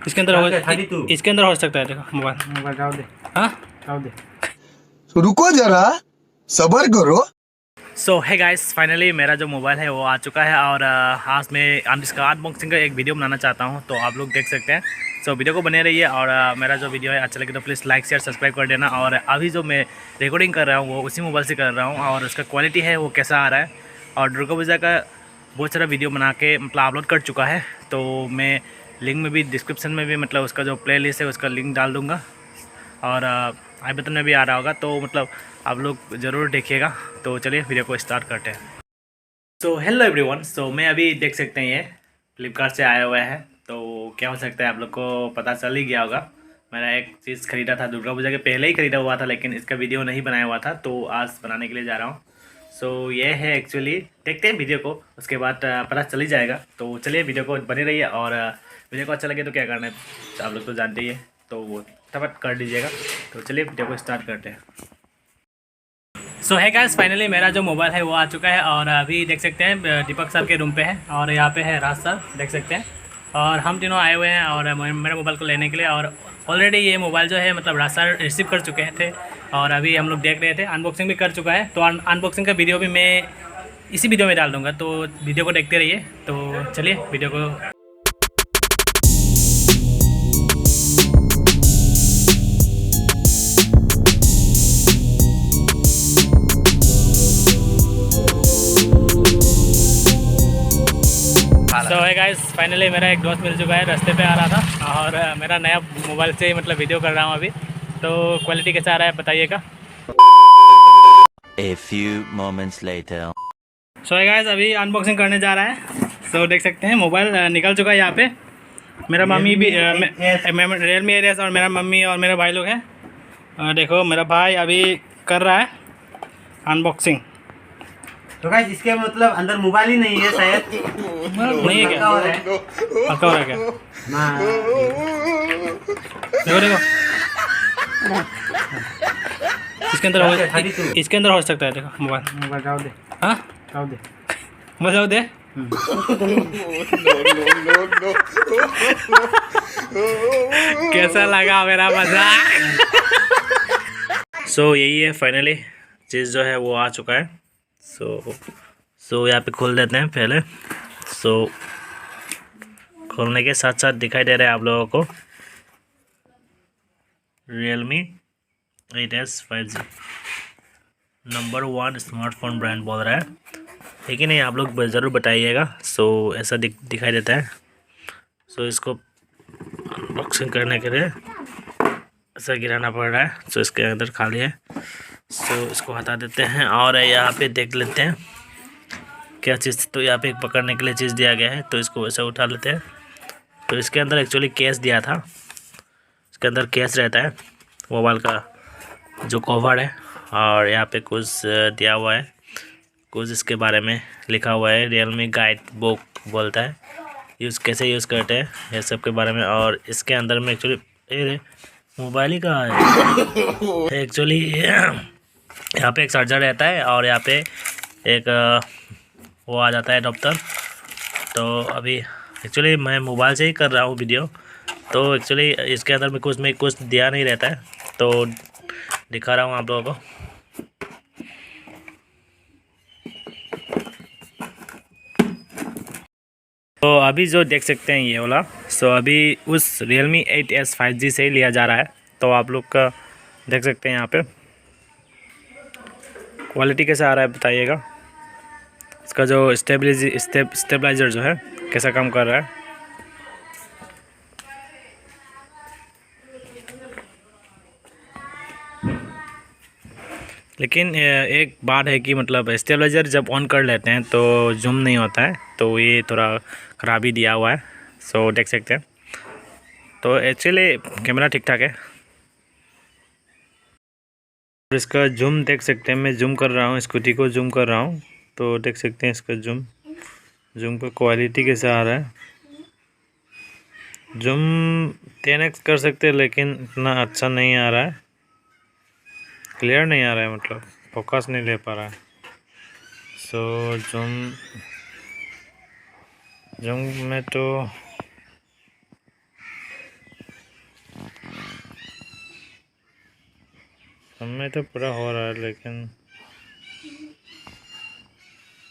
इसके अंदर हो सकता है। देखो मोबाइल जाओ दे। हाँ जाओ दे। रुको जरा, सबर करो। सो है गाइस, फाइनली मेरा जो मोबाइल है वो आ चुका है और आज मैं इसका अनबॉक्सिंग का एक वीडियो बनाना चाहता हूँ, तो आप लोग देख सकते हैं। सो वीडियो को बने रहिए और मेरा जो वीडियो है अच्छा लगे तो प्लीज़ लाइक शेयर सब्सक्राइब कर देना। और अभी जो मैं रिकॉर्डिंग कर रहा हूँ वो उसी मोबाइल से कर रहा हूँ और उसका क्वालिटी है वो कैसा आ रहा है। और दुर्गा पूजा का बहुत सारा वीडियो बना के मतलब अपलोड कर चुका है, तो मैं लिंक में भी डिस्क्रिप्शन में भी मतलब उसका जो प्ले लिस्ट है उसका लिंक डाल दूँगा और आई बटन में भी आ रहा होगा, तो मतलब आप लोग ज़रूर देखिएगा। तो चलिए वीडियो को स्टार्ट करते हैं। सो हेलो एवरीवन, सो मैं अभी देख सकते हैं ये फ्लिपकार्ट से आया हुआ है, तो क्या हो सकता है आप लोग को पता चल ही गया होगा। मैंने एक चीज़ ख़रीदा था दुर्गा पूजा के पहले ही ख़रीदा हुआ था, लेकिन इसका वीडियो नहीं बनाया हुआ था, तो आज बनाने के लिए जा रहा हूँ। सो ये है एक्चुअली, देखते हैं वीडियो को, उसके बाद पता चल ही जाएगा। तो चलिए वीडियो को बने रहिए और वीडियो को अच्छा लगे तो क्या करना है आप लोग तो जानते ही है, तो वो फटाफट कर दीजिएगा। तो चलिए वीडियो को स्टार्ट करते हैं। सो है गाइस, फाइनली मेरा जो मोबाइल है वो आ चुका है और अभी देख सकते हैं दीपक सर के रूम पे है और यहाँ पे है राज सर, देख सकते हैं। और हम तीनों आए हुए हैं और मेरे मोबाइल को लेने के लिए, और ऑलरेडी ये मोबाइल जो है मतलब राज सर रिसीव कर चुके थे और अभी हम लोग देख रहे थे, अनबॉक्सिंग भी कर चुका है। तो अनबॉक्सिंग का वीडियो भी मैं इसी वीडियो में डाल दूँगा, तो वीडियो को देखते रहिए। तो चलिए वीडियो को। तो है गाइस, फाइनली मेरा एक दोस्त मिल चुका है, रास्ते पे आ रहा था और मेरा नया मोबाइल से ही मतलब वीडियो कर रहा हूँ अभी। तो क्वालिटी कैसा आ रहा है बताइएगा। A few moments later. सो है गाइस, अभी अनबॉक्सिंग करने जा रहा है। सो देख सकते हैं मोबाइल निकल चुका है यहाँ पे। मेरा मम्मी भी रियलमी एरियस और मेरा मम्मी और मेरा भाई लोग हैं। देखो मेरा भाई अभी कर रहा है अनबॉक्सिंग। तो गाइस इसके मतलब अंदर मोबाइल ही नहीं है शायद। नहीं है क्या? पक्का हो रहा है क्या? देखो देखो, इसके अंदर हो सकता है। देखो मोबाइल जाओ दे। हाँ जाओ दे, मोबाइल जाओ दे। कैसा लगा मेरा मजाक? सो यही है फाइनली चीज़ जो है वो आ चुका है। सो यहाँ पे खोल देते हैं पहले। सो खोलने के साथ साथ दिखाई दे रहा है आप लोगों को Realme 8S 5G number 1 smartphone brand बोल रहा है, ठीक है नहीं? आप लोग ज़रूर बताइएगा। सो ऐसा दिखाई देता है। सो इसको अनबॉक्सिंग करने के लिए ऐसा गिराना पड़ रहा है। सो इसके अंदर खाली है, सो इसको हटा देते हैं और यहाँ पे देख लेते हैं क्या चीज़। तो यहाँ पे एक पकड़ने के लिए चीज़ दिया गया है, तो इसको वैसे उठा लेते हैं। तो इसके अंदर एक्चुअली केस दिया था, इसके अंदर केस रहता है मोबाइल का जो कवर है, और यहाँ पे कुछ दिया हुआ है, कुछ इसके बारे में लिखा हुआ है। रियलमी गाइड बुक बोलता है, यूज़ कैसे यूज़ करते हैं ये सब के बारे में। और इसके अंदर में एक्चुअली मोबाइल ही कहाँ है एक्चुअली। यहाँ पे एक चार्जर रहता है और यहाँ पे एक वो आ जाता है अडॉप्टर। तो अभी एक्चुअली मैं मोबाइल से ही कर रहा हूँ वीडियो, तो एक्चुअली इसके अंदर में कुछ दिया नहीं रहता है, तो दिखा रहा हूँ आप लोगों को। तो अभी जो देख सकते हैं ये वाला, सो अभी उस Realme 8S 5G से ही लिया जा रहा है। तो आप लोग का देख सकते हैं यहाँ पे क्वालिटी कैसा आ रहा है बताइएगा। इसका जो स्टेबलाइजर जो है कैसा काम कर रहा है। लेकिन एक बात है कि मतलब स्टेबलाइजर जब ऑन कर लेते हैं तो जूम नहीं होता है, तो ये थोड़ा ख़राबी दिया हुआ है। सो देख सकते हैं, तो एक्चुअली कैमरा ठीक ठाक है। इसका जूम देख सकते हैं, मैं जूम कर रहा हूँ, स्कूटी को जूम कर रहा हूँ, तो देख सकते हैं इसका जूम का क्वालिटी कैसा आ रहा है। जूम 10x कर सकते हैं, लेकिन इतना अच्छा नहीं आ रहा है, क्लियर नहीं आ रहा है, मतलब फोकस नहीं ले पा रहा है। सो जूम में तो समय तो पूरा हो रहा है लेकिन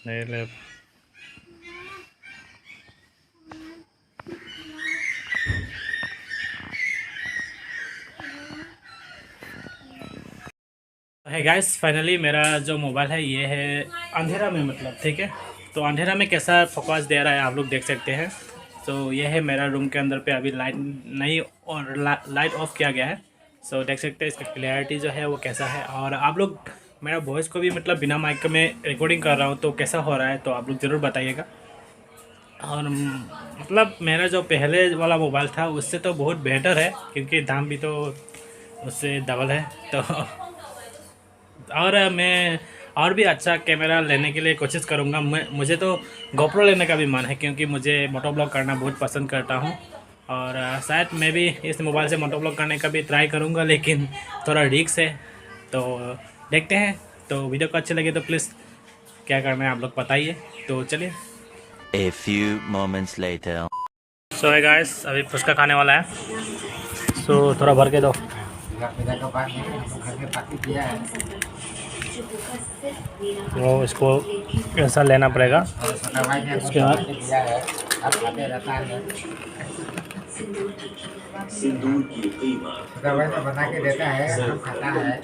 नहीं ले। है गाइस, फाइनली मेरा जो मोबाइल है ये है अंधेरा में, मतलब ठीक है। तो अंधेरा में कैसा फोकस दे रहा है आप लोग देख सकते हैं। तो ये है मेरा रूम के अंदर पे, अभी लाइट नहीं और लाइट ऑफ किया गया है। सो देख सकते हैं इसका क्लैरिटी जो है वो कैसा है। और आप लोग मेरा वॉइस को भी मतलब बिना माइक में रिकॉर्डिंग कर रहा हूँ तो कैसा हो रहा है, तो आप लोग ज़रूर बताइएगा। और मतलब मेरा जो पहले वाला मोबाइल था उससे तो बहुत बेहतर है, क्योंकि दाम भी तो उससे डबल है। तो और मैं और भी अच्छा कैमरा लेने के लिए कोशिश करूँगा। मुझे तो गोप्रो लेने का भी मन है, क्योंकि मुझे मोटो ब्लॉग करना बहुत पसंद करता हूँ। और शायद मैं भी इस मोबाइल से मोटो ब्लॉग करने का भी ट्राई करूँगा, लेकिन थोड़ा रिस्क है। तो देखते हैं। तो वीडियो को अच्छे लगे तो प्लीज़ क्या करना है आप लोग बताइए। तो चलिए। A few moments later. सो है गाइस, अभी फुचका खाने वाला है। सो थोड़ा भर के दो। वो इसको ऐसा लेना पड़ेगा। उसके बाद बना के देता है, हम खाता है।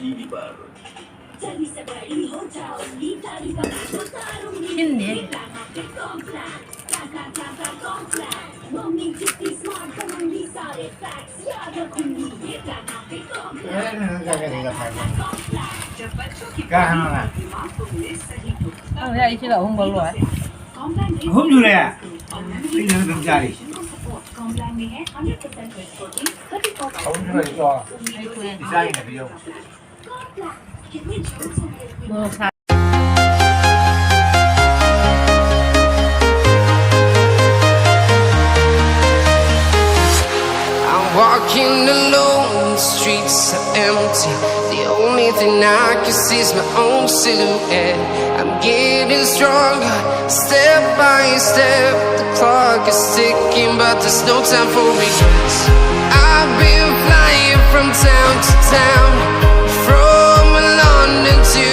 घूम जुड़े Walking alone, the streets are empty. The only thing I can see is my own silhouette. I'm getting stronger, step by step. The clock is ticking, but there's no time for regrets. I've been flying from town to town, from London to